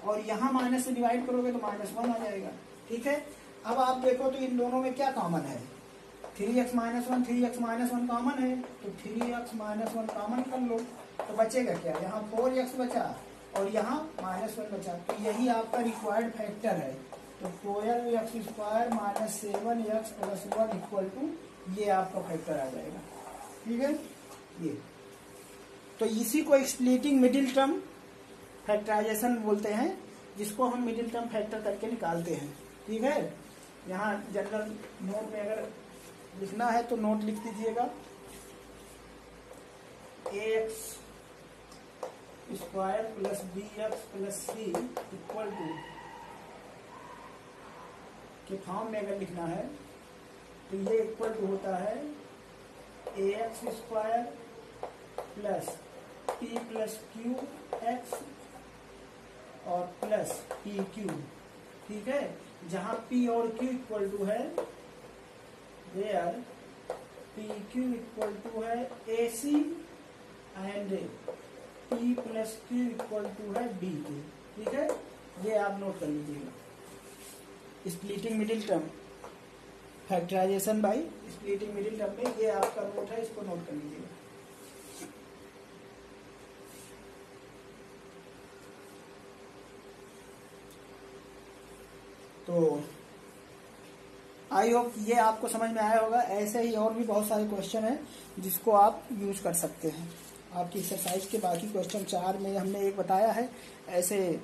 और यहाँ माइनस से डिवाइड करोगे तो -1 आ जाएगा। ठीक है। अब आप देखो तो इन दोनों में क्या कॉमन है, 3x -1, 3x -1 कॉमन है, तो 3x -1 कॉमन कर लो, तो बचेगा क्या, यहाँ 4x बचा और यहाँ -1 बचा। तो यही आपका रिक्वायर्ड फैक्टर है। तो 12x² -7x + 1 इक्वल टू, ये आपका फैक्टर आ जाएगा। ठीक है। ये तो इसी को स्प्लिटिंग मिडिल टर्म फैक्टराइजेशन बोलते हैं, जिसको हम मिडिल टर्म फैक्टर करके निकालते हैं। ठीक है। यहाँ जनरल नोट में अगर लिखना है तो नोट लिख दीजिएगा, ax² + bx + c equal to के फॉर्म में अगर लिखना है तो ये इक्वल टू होता है ax² + p + qx और प्लस pq। ठीक है। जहां p और q इक्वल टू है, वेयर pq इक्वल टू है ac and p + q equal to है bk। ठीक है। ये आप नोट कर लीजिएगा। Splitting middle term factorisation by splitting middle term में ये आपका नोट है, इसको नोट कर लीजिएगा। तो आई होप ये आपको समझ में आया होगा। ऐसे ही और भी बहुत सारे क्वेश्चन हैं जिसको आप यूज कर सकते हैं। आपकी एक्सरसाइज के बाकी क्वेश्चन 4 में हमने एक बताया है, ऐसे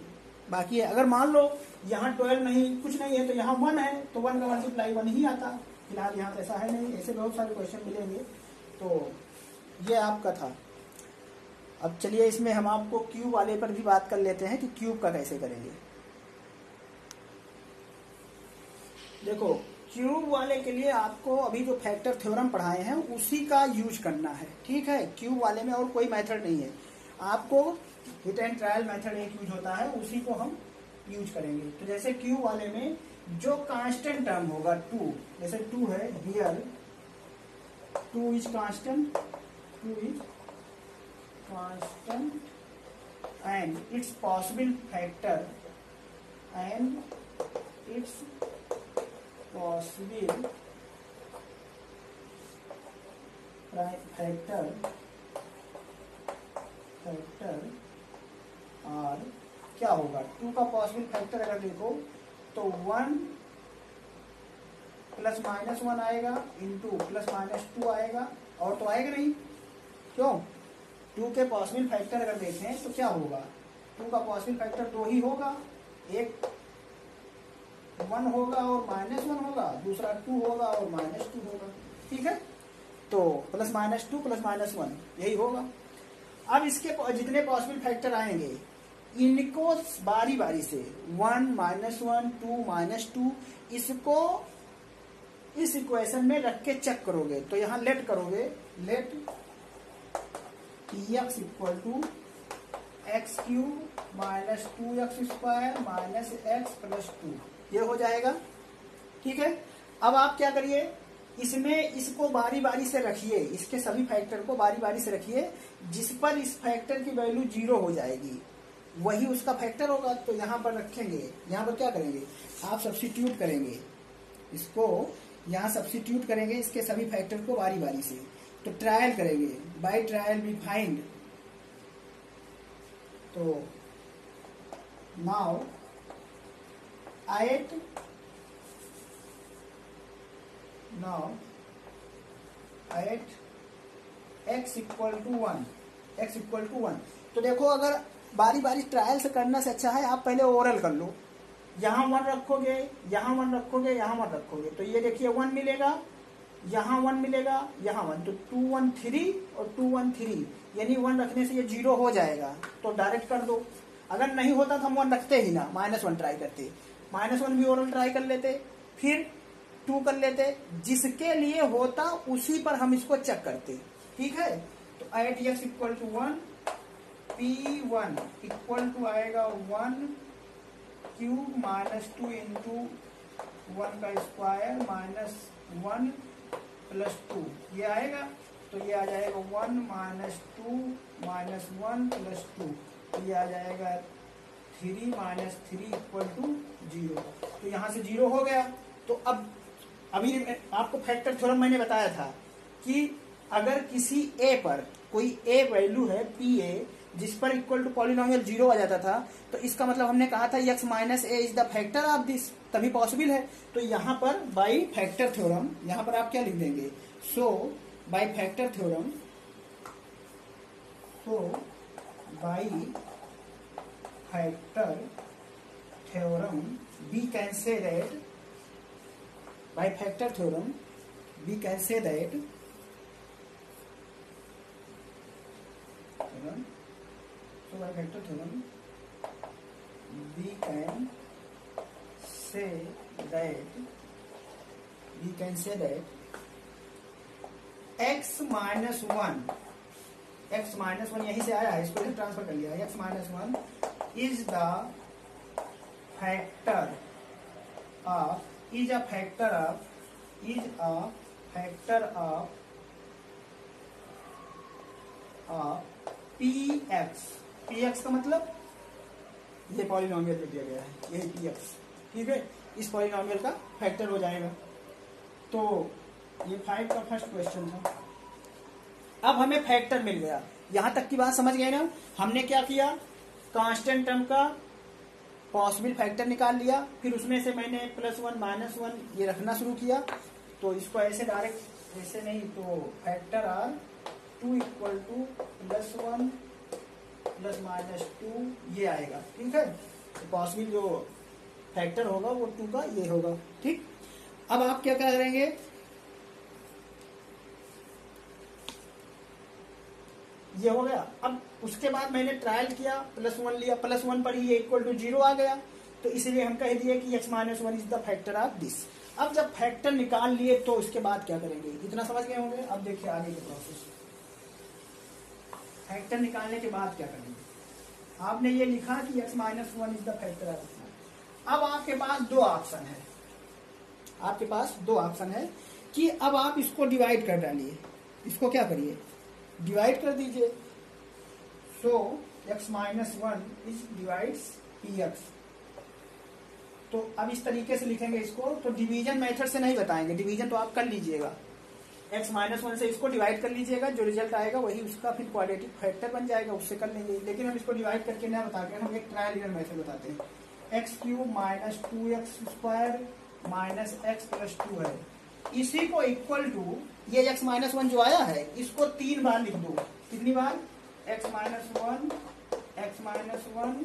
बाकी है। अगर मान लो यहाँ 12 नहीं कुछ नहीं है तो यहाँ 1 है, तो 1 का मल्टीप्लाई 1 ही आता। फिलहाल यहाँ ऐसा है नहीं, ऐसे बहुत सारे क्वेश्चन मिलेंगे। तो ये आपका था। अब चलिए इसमें हम आपको क्यूब वाले पर भी बात कर लेते हैं कि क्यूब का कैसे करेंगे। देखो क्यूब वाले के लिए आपको अभी जो फैक्टर थ्योरम पढ़ाए हैं उसी का यूज करना है, ठीक है। क्यूब वाले में और कोई मेथड नहीं है, आपको हिट एंड ट्रायल मेथड एक यूज होता है, उसी को हम यूज करेंगे। तो जैसे क्यूब वाले में जो कांस्टेंट टर्म होगा 2, जैसे 2 है here, 2 is constant, 2 is constant and it's possible factor and it's possible factor और क्या होगा 2 का पॉसिबल फैक्टर अगर देखो तो 1 प्लस माइनस 1 आएगा इंटू प्लस माइनस 2 आएगा, और तो आएगा नहीं, क्यों? 2 के पॉसिबल फैक्टर अगर देखें तो क्या होगा, 2 का पॉसिबल फैक्टर 2 ही होगा, एक 1 होगा और माइनस 1 होगा, दूसरा 2 होगा और माइनस 2 होगा, ठीक है। तो प्लस माइनस 2 प्लस माइनस 1 यही होगा। अब इसके जितने पॉसिबल फैक्टर आएंगे इनको बारी बारी से 1 माइनस 1 2 माइनस 2 इसको इस इक्वेशन में रख के चेक करोगे। तो यहाँ लेट करोगे, let x equal to x cube minus 2x square minus x plus 2, ये हो जाएगा, ठीक है। अब आप क्या करिए, इसमें इसको बारी बारी से रखिए, इसके सभी फैक्टर को बारी बारी से रखिए, जिस पर इस फैक्टर की वैल्यू 0 हो जाएगी वही उसका फैक्टर होगा। तो यहाँ पर रखेंगे, यहाँ पर क्या करेंगे, आप सब्स्टिट्यूट करेंगे, इसको यहाँ सब्स्टिट्यूट करेंगे, इसके सभी फैक्टर को बारी बारी से। तो ट्रायल करेंगे, बाय ट्रायल वी फाइंड। तो now 8 x equal to 1, x equal to 1। तो देखो अगर बारी बारी ट्रायल से करने से अच्छा है आप पहले ओरल कर लो, यहाँ 1 रखोगे, यहाँ 1 रखोगे, यहाँ 1 रखोगे, तो ये देखिए 1 मिलेगा, यहाँ 1 मिलेगा, यहाँ 1, तो 2 1 3 और 2 1 3, यानी 1 रखने से ये 0 हो जाएगा। तो डायरेक्ट कर दो। अगर नहीं होता तो हम 1 रखते ही ना, -1 ट्राई करते, -1 भी ओरल ट्राई कर लेते, फिर 2 कर लेते, जिसके लिए होता उसी पर हम इसको चेक करते, ठीक है। तो 8x equal to 1, P1 equal to आएगा 1 क्यूब माइनस 2 इंटू 1 का स्क्वायर माइनस 1 प्लस 2, ये आएगा। तो ये आ जाएगा 1 माइनस 2 माइनस 1 प्लस 2, तो ये आ जाएगा 3 माइनस 3 इक्वल टू 0। तो यहाँ से 0 हो गया। तो अब अभी आपको फैक्टर थ्योरम मैंने बताया था कि अगर किसी a पर कोई a वैल्यू है pa जिस पर इक्वल टू पॉलिनोमियल 0 आ जाता था, तो इसका मतलब हमने कहा था x minus a is the factor of this, तभी पॉसिबल है। तो यहाँ पर बाई फैक्टर थ्योरम, यहाँ पर आप क्या लिख देंगे, सो बाई फैक्टर थ्योरम, तो by factor theorem we can say that, by factor theorem we can say that so by factor theorem we can say that x minus 1 यहीं से आया है, इसको ट्रांसफर कर लिया, x minus 1 is the factor of is a factor of px का मतलब ये पॉलिनोमियल में दिया गया है, यही px, ठीक है, इस पॉलिनोमियल का फैक्टर हो जाएगा। तो ये 5 का फर्स्ट क्वेश्चन था। अब हमें फैक्टर मिल गया, यहां तक की बात समझ गए ना। हमने क्या किया, कांस्टेंट टर्म का पॉसिबल फैक्टर निकाल लिया, फिर उसमें से मैंने +1 -1 ये रखना शुरू किया। तो इसको ऐसे डायरेक्ट ऐसे नहीं, तो फैक्टर आर 2 = +1 ± 2 ये आएगा। ठीक है, तो पॉसिबल जो फैक्टर होगा वो 2 का ये होगा। ठीक, अब आप क्या करेंगे, ये हो गया। अब उसके बाद मैंने ट्रायल किया, +1 लिया, +1 पर ये =0 आ गया, तो इसलिए हम कह दिए कि x - 1 is the factor of this. अब जब फैक्टर निकाल लिए तो उसके बाद क्या करेंगे, इतना समझ गए होंगे। अब देखिए आगे के प्रोसेस, फैक्टर निकालने के बाद क्या करेंगे। आपने ये लिखा कि x - 1 is the factor of this. अब आपके पास दो ऑप्शन है, आपके पास दो ऑप्शन है कि अब आप इसको डिवाइड कर डालिए, इसको क्या करिए, डिवाइड कर दीजिए। सो x - 1 इज डिवाइड्स px। तो अब इस तरीके से लिखेंगे इसको, तो डिवीजन मेथड से नहीं बताएंगे, डिवीजन तो आप कर लीजिएगा, x - 1 से इसको डिवाइड कर लीजिएगा, जो रिजल्ट आएगा वही उसका फिर क्वाड्रेटिक फैक्टर बन जाएगा, उससे कर लेंगे। लेकिन हम इसको डिवाइड करके ना बता के हम एक ट्रायल एरर मेथड बताते हैं। x³ - 2x² - x + 2 है, इसी को इक्वल टू ये x - 1 जो आया है इसको 3 बार लिख दो। कितनी बार, x - 1 x - 1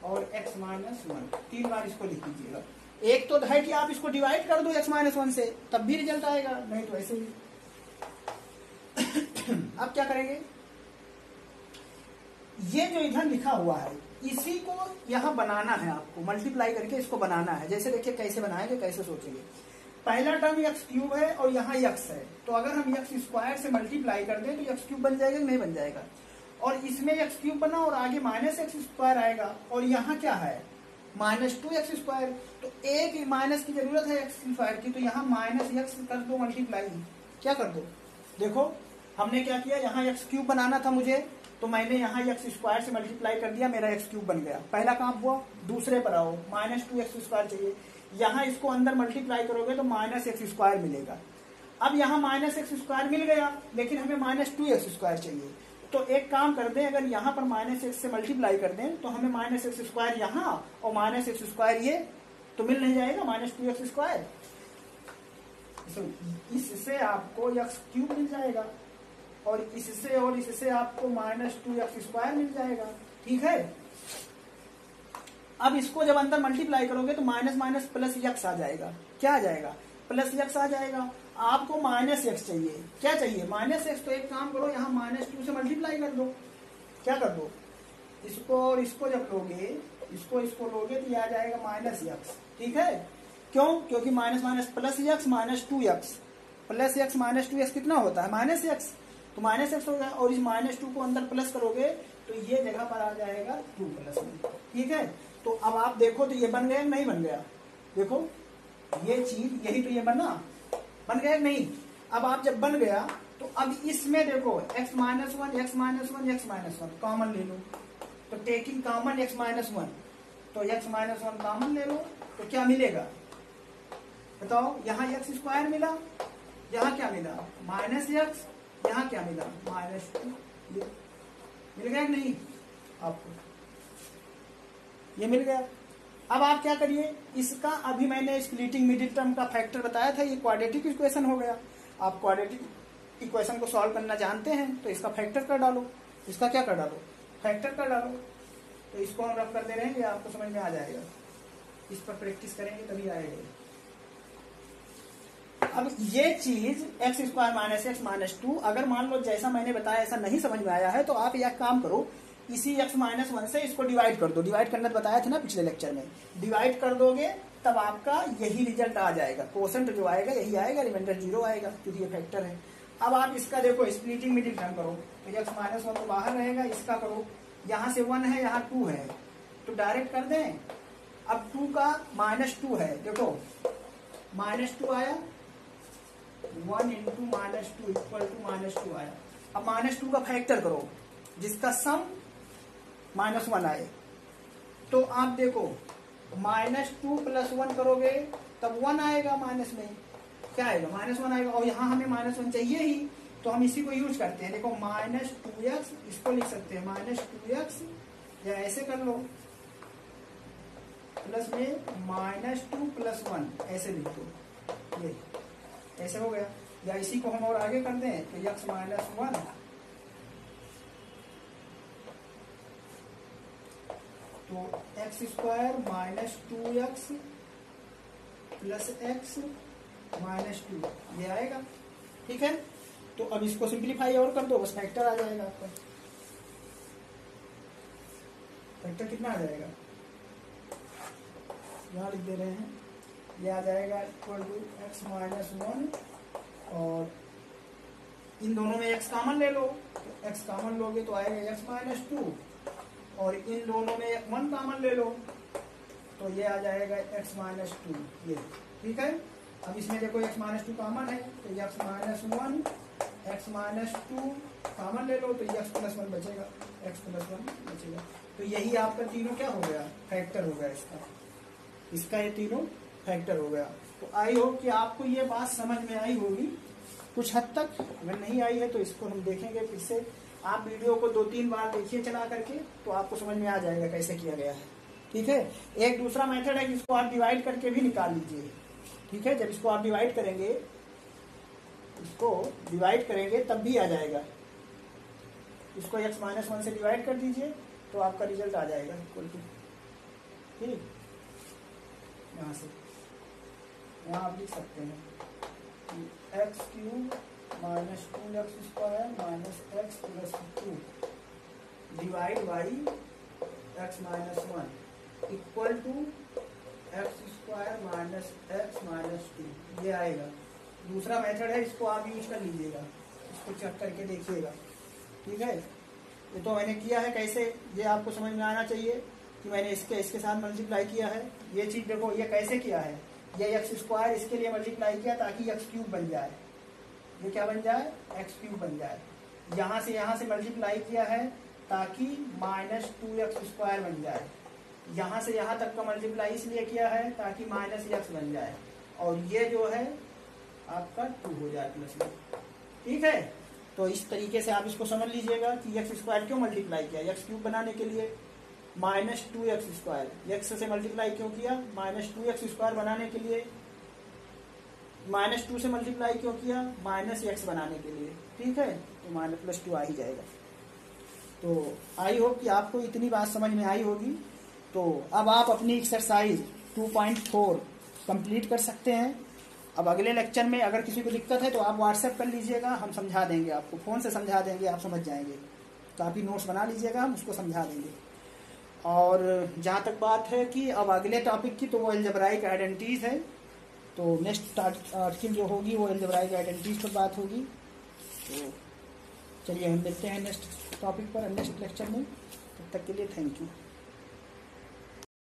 और x - 1, 3 बार इसको लिख दीजिएगा। एक तो है कि आप इसको डिवाइड कर दो x - 1 से, तब भी रिजल्ट आएगा, नहीं तो ऐसे ही। अब क्या करेंगे, ये जो इधर लिखा हुआ है इसी को यहां बनाना है, आपको मल्टीप्लाई करके इसको बनाना है। जैसे देखिए कैसे बनाएंगे, कैसे सोचेंगे। पहला टर्म x³ है और यहाँ x है, तो अगर हम x² से मल्टीप्लाई कर दें तो x³ बन जाएगा कि नहीं बन जाएगा। और इसमें x³ बना और आगे -x² आएगा, और यहाँ क्या है -2x²। तो एक माइनस की जरूरत है x² की, तो यहाँ -x कर दो मल्टीप्लाई। क्या कर दो, देखो हमने क्या किया, यहाँ x³ बनाना था मुझे, तो मैंने यहाँ x² से मल्टीप्लाई कर दिया, मेरा x³ बन गया। पहला काम हुआ। दूसरे पर आओ, -2x² चाहिए, यहाँ इसको अंदर मल्टीप्लाई करोगे तो -x² मिलेगा। अब यहाँ -x² मिल गया, लेकिन हमें -2x² चाहिए। तो एक काम कर दें, अगर यहाँ पर -x से मल्टीप्लाई कर दें तो हमें -x² यहाँ और -x² ये, तो मिल नहीं जाएगा -2x²। इससे आपको x³ मिल जाएगा और इससे आपको -2x² मिल जाएगा। ठीक है, अब इसको जब अंदर मल्टीप्लाई करोगे तो माइनस प्लस x आ जाएगा। क्या आ जाएगा, +x आ जाएगा। आपको -x चाहिए, क्या चाहिए, -x। तो एक काम करो, यहाँ -2 से मल्टीप्लाई कर दो। क्या कर दो, इसको और इसको जब लोगे, इसको लोगे तो यह आ जाएगा -x। ठीक है, क्यों, क्योंकि minus plus x -2x plus x -2x कितना होता है, -x। तो -x होगा, और इस -2 को अंदर प्लस करोगे तो ये जगह पर आ जाएगा 2 + 1। ठीक है, तो अब आप देखो तो ये बन गया नहीं बन गया, देखो ये चीज यही तो ये बन गया नहीं। अब आप जब बन गया तो अब इसमें देखो x - 1 कॉमन ले लो, तो टेकिंग कॉमन x - 1, तो x - 1 कॉमन ले लो, तो क्या मिलेगा बताओ, यहाँ x² मिला, यहाँ क्या मिला -x, यहाँ क्या मिला -2। मिल गया कि नहीं आपको, ये मिल गया। अब आप क्या करिए, इसका अभी मैंने स्प्लिटिंग मिडिल टर्म का फैक्टर बताया था, ये क्वाड्रेटिक इक्वेशन हो गया। आप क्वाड्रेटिक इक्वेशन को सॉल्व करना जानते हैं, तो इसका फैक्टर कर डालो, इसका क्या कर डालो, फैक्टर कर डालो। तो इसको हम रफ कर दे रहे हैं, ये आपको समझ में आ जाएगा, इस पर प्रैक्टिस करेंगे तभी आएगा। अब ये चीज x² - x - 2, अगर मान लो जैसा मैंने बताया ऐसा नहीं समझ में आया है, तो आप यह काम करो, इसी x - 1 से इसको डिवाइड कर दो। डिवाइड करना बताया था ना पिछले लेक्चर में, डिवाइड कर दोगे तब आपका यही रिजल्ट आ जाएगा, कोसेंट जो आएगा यही आएगा, रिमाइंडर 0 आएगा, क्योंकि ये फैक्टर है। अब आप इसका देखो स्प्लिटिंग मिडिल टर्म करो, तो x - 1 तो बाहर रहेगा, इसका करो, यहाँ से 1 है, यहाँ 2 है, तो डायरेक्ट कर दें। अब 2 का -2 है, देखो -2 आया, 1 × -2 = -2 आया। अब -2 का फैक्टर करो, जिसका सम -1 आए, तो आप देखो -2 + 1 करोगे तब 1 आएगा, माइनस में क्या आएगा, -1 आएगा, और यहाँ हमें -1 चाहिए ही, तो हम इसी को यूज करते हैं। देखो -2x, इसको लिख सकते हैं -2x, या ऐसे कर लो प्लस में -2 + 1 ऐसे लिख दो, ये ऐसे हो गया। या इसी को हम और आगे कर दें तो x - 1 तो x² - 2x + x -2 ये आएगा। ठीक है, तो अब इसको सिंप्लीफाई और कर दो, बस फैक्टर आ जाएगा आपका। फैक्टर कितना आ जाएगा, यहाँ लिख दे रहे हैं, ये आ जाएगा इक्वल टू x - 1 और इन दोनों में x कॉमन ले लो, तो x कॉमन लोगे तो आएगा x - 2 और इन दोनों में 1 कॉमन ले लो तो ये आ जाएगा x - 2 ये। ठीक है, अब इसमें देखो x - 2 कॉमन है तो x - 1 x - 2 कॉमन ले लो तो x + 1 बचेगा, x + 1 बचेगा। तो यही आपका तीनों क्या हो गया, फैक्टर हो गया इसका ये तीनों फैक्टर हो गया। तो आई होप कि आपको ये बात समझ में आई होगी कुछ हद तक। अगर नहीं आई है तो इसको हम देखेंगे फिर से, आप वीडियो को 2-3 बार देखिए चला करके, तो आपको समझ में आ जाएगा कैसे किया गया है। ठीक है, एक दूसरा मेथड है जिसको आप डिवाइड करके भी निकाल लीजिए। ठीक है, जब इसको आप डिवाइड करेंगे, इसको डिवाइड करेंगे तब भी आ जाएगा। इसको x - 1 से डिवाइड कर दीजिए तो आपका रिजल्ट आ जाएगा इक्वल टू, ठीक, यहाँ से यहाँ आप लिख सकते हैं x³ - 2x² - x + 2 divide by x - 1 equal to x² - x - 2 ये आएगा। दूसरा मेथड है, इसको आप यूज कर लीजिएगा, इसको चेक करके देखिएगा। ठीक है, ये तो मैंने किया है कैसे, ये आपको समझ में आना चाहिए कि मैंने इसके साथ मल्टीप्लाई किया है। ये चीज देखो ये कैसे किया है, ये x² इसके लिए मल्टीप्लाई किया ताकि x³ बन जाए, ये क्या बन जाए, x³ बन जाए। यहाँ से मल्टीप्लाई किया है ताकि -2x² बन जाए। यहाँ से यहाँ तक का मल्टीप्लाई इसलिए किया है ताकि -x बन जाए, और ये जो है आपका 2 हो जाए प्लस में। ठीक है, तो इस तरीके से आप इसको समझ लीजिएगा कि x² क्यों मल्टीप्लाई किया, x³ बनाने के लिए -2x², x से मल्टीप्लाई क्यों किया, -2x² बनाने के लिए, -2 से मल्टीप्लाई क्यों किया, -x बनाने के लिए। ठीक है, तो -+2 आ ही जाएगा। तो आई होप कि आपको इतनी बात समझ में आई होगी। तो अब आप अपनी एक्सरसाइज 2.4 कंप्लीट कर सकते हैं। अब अगले लेक्चर में अगर किसी को दिक्कत है तो आप व्हाट्सएप कर लीजिएगा, हम समझा देंगे, आपको फ़ोन से समझा देंगे, आप समझ जाएंगे। काफ़ी नोट्स बना लीजिएगा, हम उसको समझा देंगे। और जहाँ तक बात है कि अब अगले टॉपिक की, तो वो अलजेब्राइक आइडेंटिटीज है। तो नेक्स्ट आर्टिकल जो होगी वो अलजेब्राइक आइडेंटिटीज पर बात होगी। तो चलिए हम मिलते हैं नेक्स्ट टॉपिक पर नेक्स्ट लेक्चर में। तब तक के लिए थैंक यू।